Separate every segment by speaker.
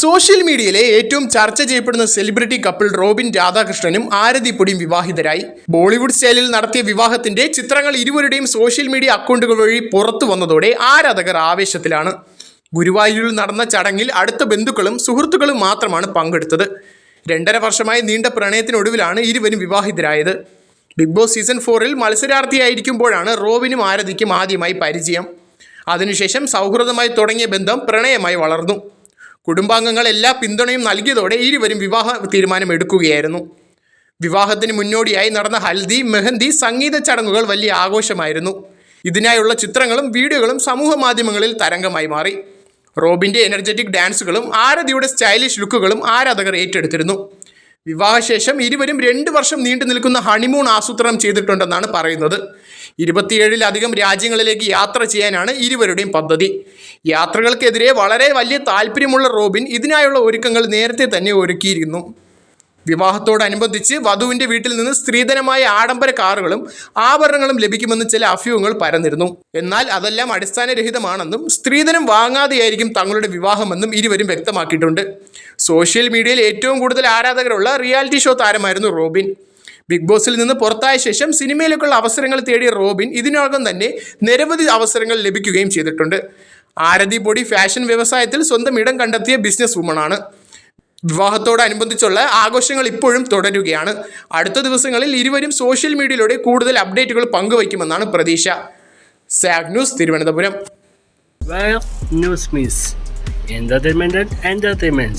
Speaker 1: Social മീഡിയയിലെ ഏറ്റവും ചർച്ച ചെയ്യപ്പെടുന്ന സെലിബ്രിറ്റി കപ്പിൾ റോബിൻ രാധാകൃഷ്ണനും ആരതി പൊടിയും വിവാഹിതരായി. ബോളിവുഡ് സ്റ്റൈലിൽ നടത്തിയ വിവാഹത്തിന്റെ ചിത്രങ്ങൾ ഇരുവരുടെയും സോഷ്യൽ മീഡിയ അക്കൗണ്ടുകൾ വഴി പുറത്തു വന്നതോടെ ആരാധകർ ആവേശത്തിലാണ്. ഗുരുവായൂരിൽ നടന്ന ചടങ്ങിൽ അടുത്ത ബന്ധുക്കളും സുഹൃത്തുക്കളും മാത്രമാണ് പങ്കെടുത്തത്. 2.5 വർഷമായി നീണ്ട പ്രണയത്തിനൊടുവിലാണ് ഇരുവരും വിവാഹിതരായത്. ബിഗ് ബോസ് സീസൺ 4-ൽ മത്സരാർത്ഥിയായിരിക്കുമ്പോഴാണ് റോബിനും ആരതിക്കും ആദ്യമായി പരിചയം. അതിനുശേഷം സൗഹൃദമായി തുടങ്ങിയ ബന്ധം പ്രണയമായി വളർന്നു. കുടുംബാംഗങ്ങൾ എല്ലാ പിന്തുണയും നൽകിയതോടെ ഇരുവരും വിവാഹ തീരുമാനം എടുക്കുകയായിരുന്നു. വിവാഹത്തിന് മുന്നോടിയായി നടന്ന ഹൽദി, മെഹന്തി, സംഗീത ചടങ്ങുകൾ വലിയ ആഘോഷമായിരുന്നു. ഇതിനായുള്ള ചിത്രങ്ങളും വീഡിയോകളും സമൂഹ മാധ്യമങ്ങളിൽ തരംഗമായി മാറി. റോബിൻ്റെ എനർജറ്റിക് ഡാൻസുകളും ആരതിയുടെ സ്റ്റൈലിഷ് ലുക്കുകളും ആരാധകർ ഏറ്റെടുത്തിരുന്നു. വിവാഹശേഷം ഇരുവരും 2 വർഷം നീണ്ടു നിൽക്കുന്ന ഹണിമൂൺ ആസൂത്രണം ചെയ്തിട്ടുണ്ടെന്നാണ് പറയുന്നത്. 27-ലധികം രാജ്യങ്ങളിലേക്ക് യാത്ര ചെയ്യാനാണ് ഇരുവരുടെയും പദ്ധതി. യാത്രകൾക്കെതിരെ വളരെ വലിയ താല്പര്യമുള്ള റോബിൻ ഇതിനായുള്ള ഒരുക്കങ്ങൾ നേരത്തെ തന്നെ ഒരുക്കിയിരുന്നു. വിവാഹത്തോടനുബന്ധിച്ച് വധുവിൻ്റെ വീട്ടിൽ നിന്ന് സ്ത്രീധനമായ ആഡംബര കാറുകളും ആഭരണങ്ങളും ലഭിക്കുമെന്ന് ചില അഭ്യൂഹങ്ങൾ പരന്നിരുന്നു. എന്നാൽ അതെല്ലാം അടിസ്ഥാനരഹിതമാണെന്നും സ്ത്രീധനം വാങ്ങാതെയായിരിക്കും തങ്ങളുടെ വിവാഹമെന്നും ഇരുവരും വ്യക്തമാക്കിയിട്ടുണ്ട്. സോഷ്യൽ മീഡിയയിൽ ഏറ്റവും കൂടുതൽ ആരാധകരുള്ള റിയാലിറ്റി ഷോ താരമായിരുന്നു റോബിൻ. ബിഗ് ബോസിൽ നിന്ന് പുറത്തായ ശേഷം സിനിമയിലേക്കുള്ള അവസരങ്ങൾ തേടിയ റോബിൻ ഇതിനകം തന്നെ നിരവധി അവസരങ്ങൾ ലഭിക്കുകയും ചെയ്തിട്ടുണ്ട്. ആരതി പൊടി ഫാഷൻ വ്യവസായത്തിൽ സ്വന്തം ഇടം കണ്ടെത്തിയ ബിസിനസ് വുമണാണ്. വിവാഹത്തോടനുബന്ധിച്ചുള്ള ആഘോഷങ്ങൾ ഇപ്പോഴും തുടരുകയാണ്. അടുത്ത ദിവസങ്ങളിൽ ഇരുവരും സോഷ്യൽ മീഡിയയിലൂടെ കൂടുതൽ അപ്ഡേറ്റുകൾ പങ്കുവയ്ക്കുമെന്നാണ് പ്രതീക്ഷ. Zag news, Thiruvananthapuram.
Speaker 2: News means entertainment and entertainment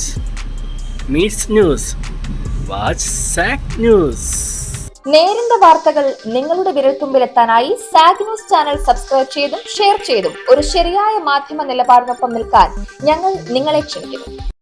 Speaker 2: meets news. Watch zag news.
Speaker 3: നേരിന്റെ വാർത്തകൾ നിങ്ങളുടെ വിരൽത്തുമ്പിലെത്താനായി സാഗ് ന്യൂസ് ചാനൽ സബ്സ്ക്രൈബ് ചെയ്തും ഷെയർ ചെയ്തും ഒരു ശരിയായ മാധ്യമ നിലപാടിനൊപ്പം നിൽക്കാൻ ഞങ്ങൾ നിങ്ങളെ ക്ഷണിക്കുന്നു.